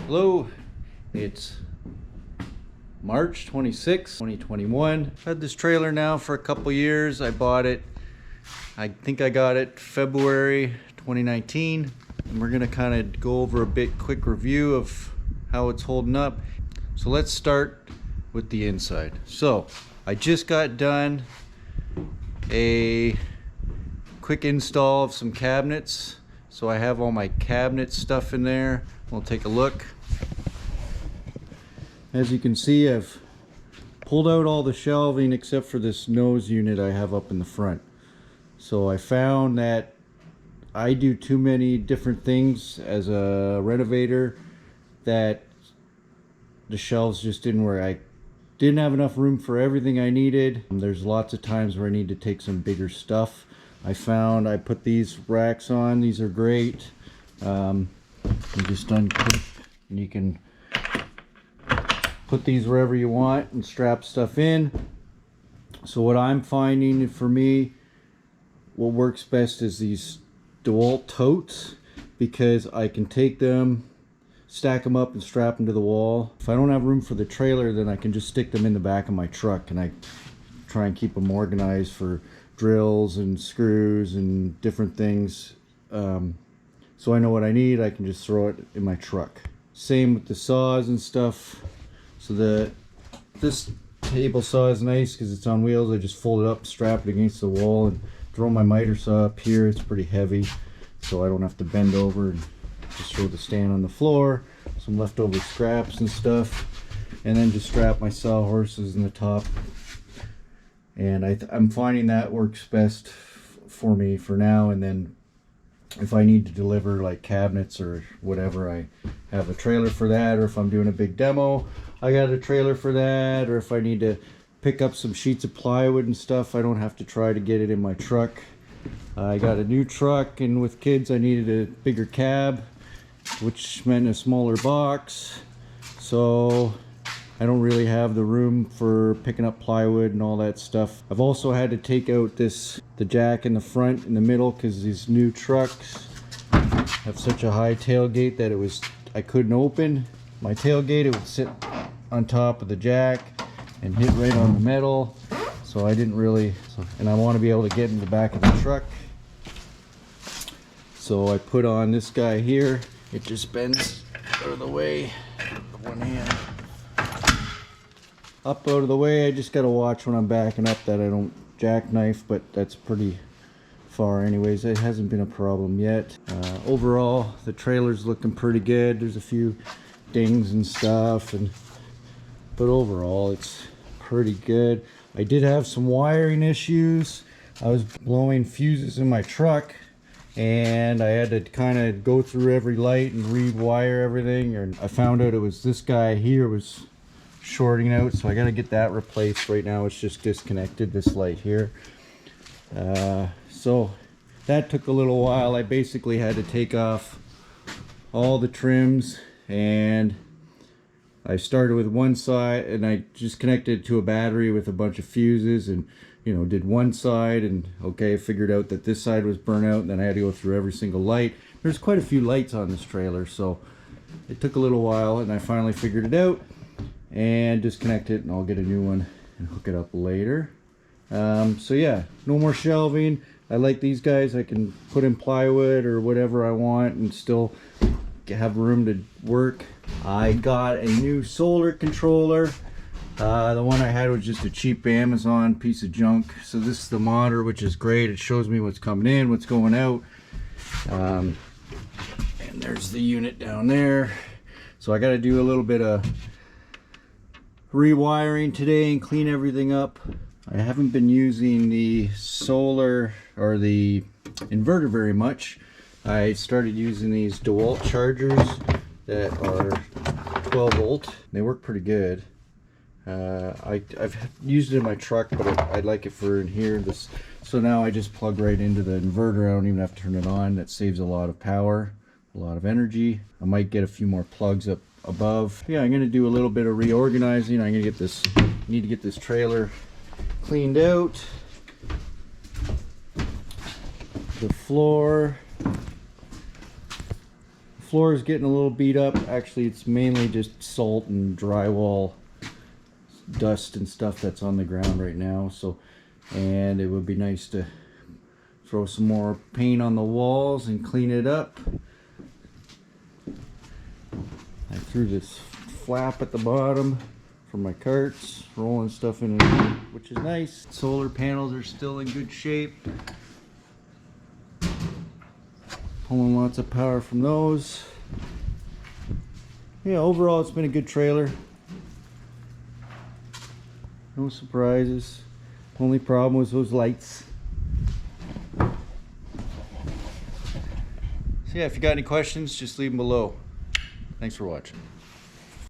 Hello, it's March 26, 2021. I've had this trailer now for a couple years. I bought it, I think I got it February 2019. And we're gonna kind of go over a quick review of how it's holding up. So let's start with the inside. So I just got done a quick install of some cabinets. So I have all my cabinet stuff in there. We'll take a look. As you can see, I've pulled out all the shelving except for this nose unit I have up in the front. So I found that I do too many different things as a renovator that the shelves just didn't work. I didn't have enough room for everything I needed. There's lots of times where I need to take some bigger stuff. I found I put these racks on. These are great. You just unclip and you can put these wherever you want and strap stuff in. So what I'm finding for me, what works best is these DeWalt totes, because I can take them, stack them up and strap them to the wall. If I don't have room for the trailer, then I can just stick them in the back of my truck, and I try and keep them organized for drills and screws and different things. So I know what I need, I can just throw it in my truck. Same with the saws and stuff. So this table saw is nice because it's on wheels. I just fold it up, strap it against the wall, and throw my miter saw up here. It's pretty heavy, so I don't have to bend over, and just throw the stand on the floor, some leftover scraps and stuff, and then just strap my sawhorses in the top. And I'm finding that works best for me for now. And then if I need to deliver like cabinets or whatever, I have a trailer for that. Or if I'm doing a big demo, I got a trailer for that. Or if I need to pick up some sheets of plywood and stuff, I don't have to try to get it in my truck. I got a new truck, and with kids I needed a bigger cab, which meant a smaller box. So I don't really have the room for picking up plywood and all that stuff. I've also had to take out the jack in the front, in the middle, because these new trucks have such a high tailgate that I couldn't open my tailgate. It would sit on top of the jack and hit right on the metal. So I didn't really, and I want to be able to get in the back of the truck. So I put on this guy here. It just bends out of the way with one hand. Up out of the way. I just got to watch when I'm backing up that I don't jackknife, but that's pretty far anyways. It hasn't been a problem yet. Overall, the trailer's looking pretty good. There's a few dings and stuff, but overall it's pretty good. I did have some wiring issues. I was blowing fuses in my truck, and I had to kind of go through every light and rewire everything, and I found out it was this guy here was shorting out, so I got to get that replaced. Right now it's just disconnected, this light here. So that took a little while. I basically had to take off all the trims, and I started with one side, and I just connected to a battery with a bunch of fuses, and did one side, and okay, figured out that this side was burnt out, and then I had to go through every single light. There's quite a few lights on this trailer, so it took a little while, and I finally figured it out and disconnect it, and I'll get a new one and hook it up later. So yeah, no more shelving. I like these guys. I can put in plywood or whatever I want and still have room to work. I got a new solar controller. The one I had was just a cheap Amazon piece of junk. So this is the monitor, which is great. It shows me what's coming in, what's going out. And there's the unit down there. So I got to do a little bit of rewiring today and clean everything up. I haven't been using the solar or the inverter very much. I started using these DeWalt chargers that are 12 volt. They work pretty good. I've used it in my truck, but I like it for in here. So now I just plug right into the inverter. I don't even have to turn it on. That saves a lot of power, a lot of energy. I might get a few more plugs up above. Yeah, I'm gonna do a little bit of reorganizing. I'm gonna need to get this trailer cleaned out. The floor floor is getting a little beat up. Actually, it's mainly just salt and drywall dust and stuff that's on the ground right now. So, and it would be nice to throw some more paint on the walls and clean it up. I threw this flap at the bottom for my carts, rolling stuff in, which is nice. Solar panels are still in good shape. Pulling lots of power from those. Yeah, overall it's been a good trailer. No surprises. Only problem was those lights. So yeah, if you got any questions, just leave them below. Thanks for watching.